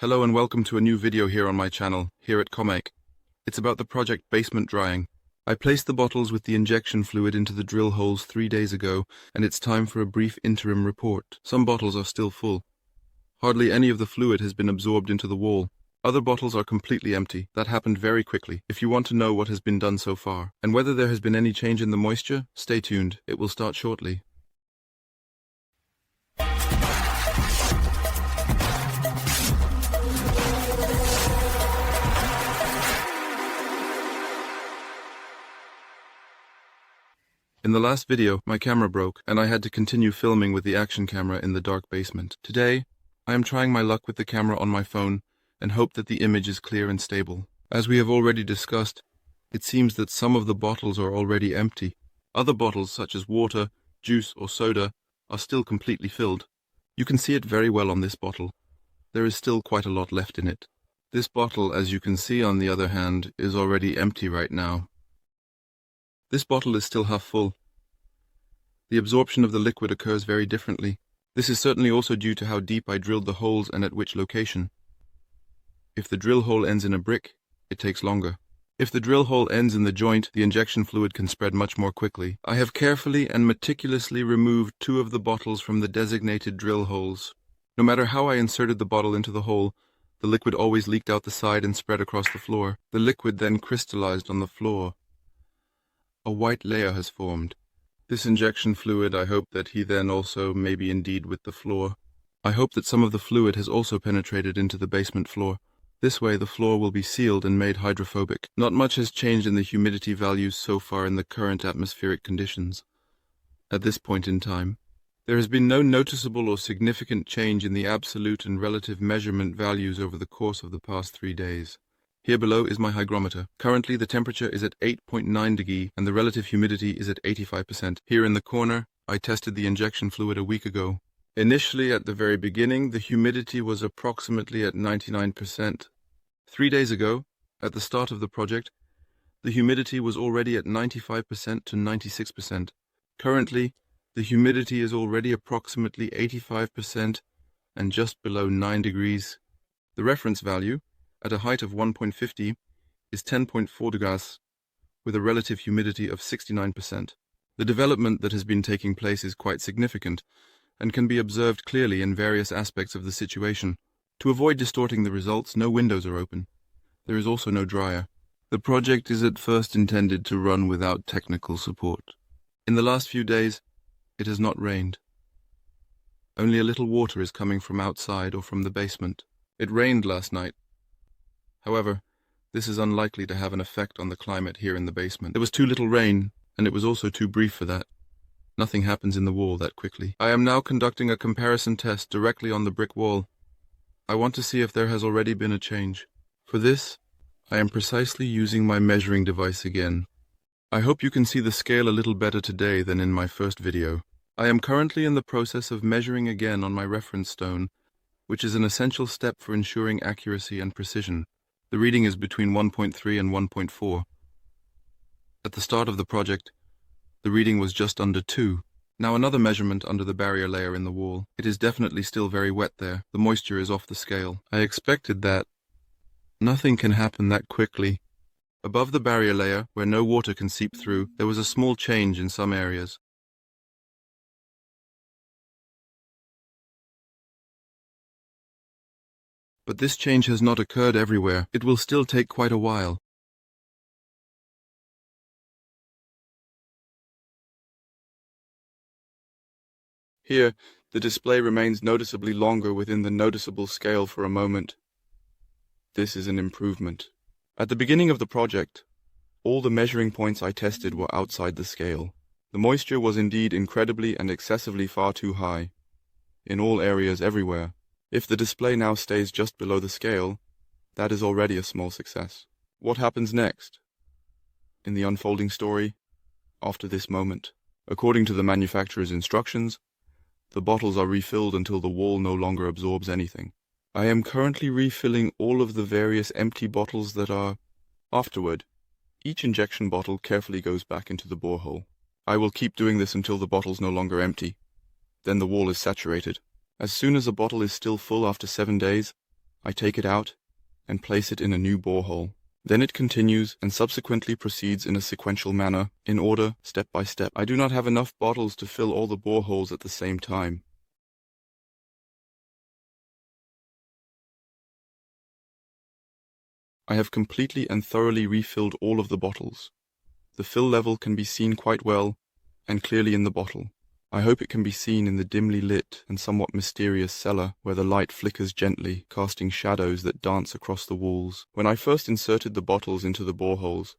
Hello and welcome to a new video here on my channel, here at commaik. It's about the project basement drying. I placed the bottles with the injection fluid into the drill holes 3 days ago, and it's time for a brief interim report. Some bottles are still full. Hardly any of the fluid has been absorbed into the wall. Other bottles are completely empty. That happened very quickly. If you want to know what has been done so far, and whether there has been any change in the moisture, stay tuned. It will start shortly. In the last video, my camera broke, and I had to continue filming with the action camera in the dark basement. Today, I am trying my luck with the camera on my phone, and hope that the image is clear and stable. As we have already discussed, it seems that some of the bottles are already empty. Other bottles, such as water, juice, or soda, are still completely filled. You can see it very well on this bottle. There is still quite a lot left in it. This bottle, as you can see on the other hand, is already empty right now. This bottle is still half full. The absorption of the liquid occurs very differently. This is certainly also due to how deep I drilled the holes and at which location. If the drill hole ends in a brick, it takes longer. If the drill hole ends in the joint, the injection fluid can spread much more quickly. I have carefully and meticulously removed 2 of the bottles from the designated drill holes. No matter how I inserted the bottle into the hole, the liquid always leaked out the side and spread across the floor. The liquid then crystallized on the floor. A white layer has formed. This injection fluid, I hope that he then also may be indeed with the floor. I hope that some of the fluid has also penetrated into the basement floor. This way the floor will be sealed and made hydrophobic. Not much has changed in the humidity values so far in the current atmospheric conditions. At this point in time, there has been no noticeable or significant change in the absolute and relative measurement values over the course of the past 3 days. Here below is my hygrometer. Currently the temperature is at 8.9 degrees and the relative humidity is at 85%. Here in the corner, I tested the injection fluid a week ago. Initially, at the very beginning, the humidity was approximately at 99%. 3 days ago, at the start of the project, the humidity was already at 95% to 96%. Currently, the humidity is already approximately 85% and just below 9 degrees. The reference value, at a height of 1.50, is 10.4 degrees, with a relative humidity of 69%. The development that has been taking place is quite significant, and can be observed clearly in various aspects of the situation. To avoid distorting the results, no windows are open. There is also no dryer. The project is at first intended to run without technical support. In the last few days, it has not rained. Only a little water is coming from outside or from the basement. It rained last night. However, this is unlikely to have an effect on the climate here in the basement. There was too little rain, and it was also too brief for that. Nothing happens in the wall that quickly. I am now conducting a comparison test directly on the brick wall. I want to see if there has already been a change. For this, I am precisely using my measuring device again. I hope you can see the scale a little better today than in my first video. I am currently in the process of measuring again on my reference stone, which is an essential step for ensuring accuracy and precision. The reading is between 1.3 and 1.4. At the start of the project, the reading was just under 2. Now another measurement under the barrier layer in the wall. It is definitely still very wet there. The moisture is off the scale. I expected that. Nothing can happen that quickly. Above the barrier layer, where no water can seep through, there was a small change in some areas. But this change has not occurred everywhere. It will still take quite a while. Here, the display remains noticeably longer within the noticeable scale for a moment. This is an improvement. At the beginning of the project, all the measuring points I tested were outside the scale. The moisture was indeed incredibly and excessively far too high, in all areas everywhere. If the display now stays just below the scale, that is already a small success. What happens next in the unfolding story after this moment? According to the manufacturer's instructions, the bottles are refilled until the wall no longer absorbs anything. I am currently refilling all of the various empty bottles that are. Afterward, each injection bottle carefully goes back into the borehole. I will keep doing this until the bottle's no longer empty. Then the wall is saturated. As soon as a bottle is still full after 7 days, I take it out and place it in a new borehole. Then it continues and subsequently proceeds in a sequential manner, in order, step by step. I do not have enough bottles to fill all the boreholes at the same time. I have completely and thoroughly refilled all of the bottles. The fill level can be seen quite well and clearly in the bottle. I hope it can be seen in the dimly lit and somewhat mysterious cellar where the light flickers gently, casting shadows that dance across the walls. When I first inserted the bottles into the boreholes,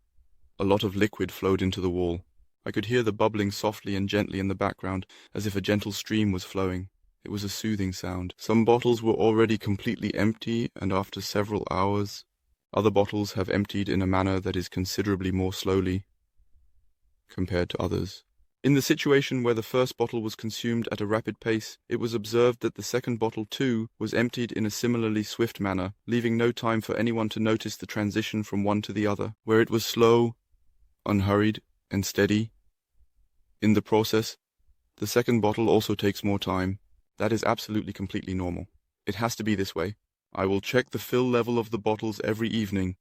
a lot of liquid flowed into the wall. I could hear the bubbling softly and gently in the background, as if a gentle stream was flowing. It was a soothing sound. Some bottles were already completely empty, and after several hours, other bottles have emptied in a manner that is considerably more slowly compared to others. In the situation where the first bottle was consumed at a rapid pace, it was observed that the second bottle too was emptied in a similarly swift manner, leaving no time for anyone to notice the transition from one to the other, where it was slow, unhurried, and steady. In the process, the second bottle also takes more time. That is absolutely completely normal. It has to be this way. I will check the fill level of the bottles every evening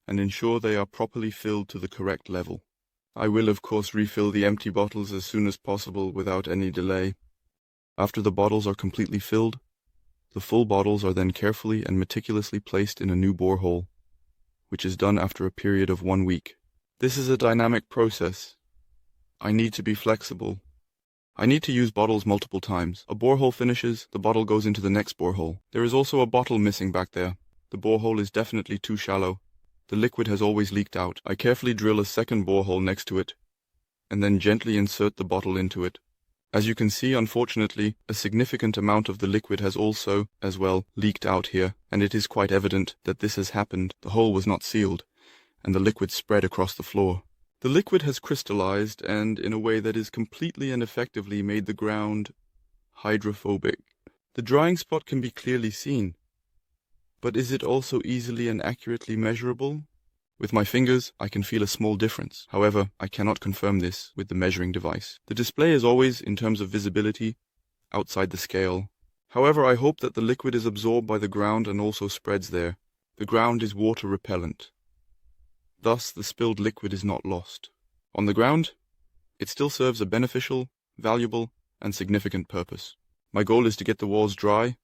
and ensure they are properly filled to the correct level. I will of course refill the empty bottles as soon as possible without any delay. After the bottles are completely filled, the full bottles are then carefully and meticulously placed in a new borehole, which is done after a period of 1 week. This is a dynamic process. I need to be flexible. I need to use bottles multiple times. A borehole finishes, the bottle goes into the next borehole. There is also a bottle missing back there. The borehole is definitely too shallow. The liquid has always leaked out. I carefully drill a second borehole next to it, and then gently insert the bottle into it. As you can see, unfortunately, a significant amount of the liquid has also, as well, leaked out here, and it is quite evident that this has happened. The hole was not sealed, and the liquid spread across the floor. The liquid has crystallized and, in a way that is completely and effectively made the ground hydrophobic. The drying spot can be clearly seen. But is it also easily and accurately measurable? With my fingers, I can feel a small difference. However, I cannot confirm this with the measuring device. The display is always, in terms of visibility, outside the scale. However, I hope that the liquid is absorbed by the ground and also spreads there. The ground is water repellent. Thus, the spilled liquid is not lost. On the ground, it still serves a beneficial, valuable, and significant purpose. My goal is to get the walls dry,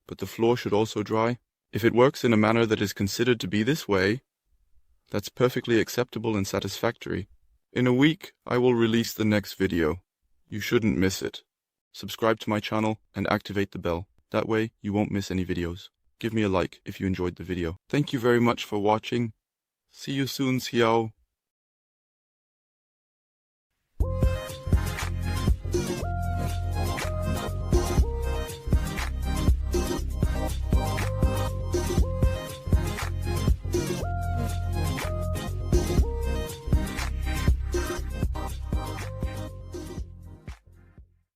but the floor should also dry. If it works in a manner that is considered to be this way, that's perfectly acceptable and satisfactory. In a week, I will release the next video. You shouldn't miss it. Subscribe to my channel and activate the bell. That way, you won't miss any videos. Give me a like if you enjoyed the video. Thank you very much for watching. See you soon, Xiao.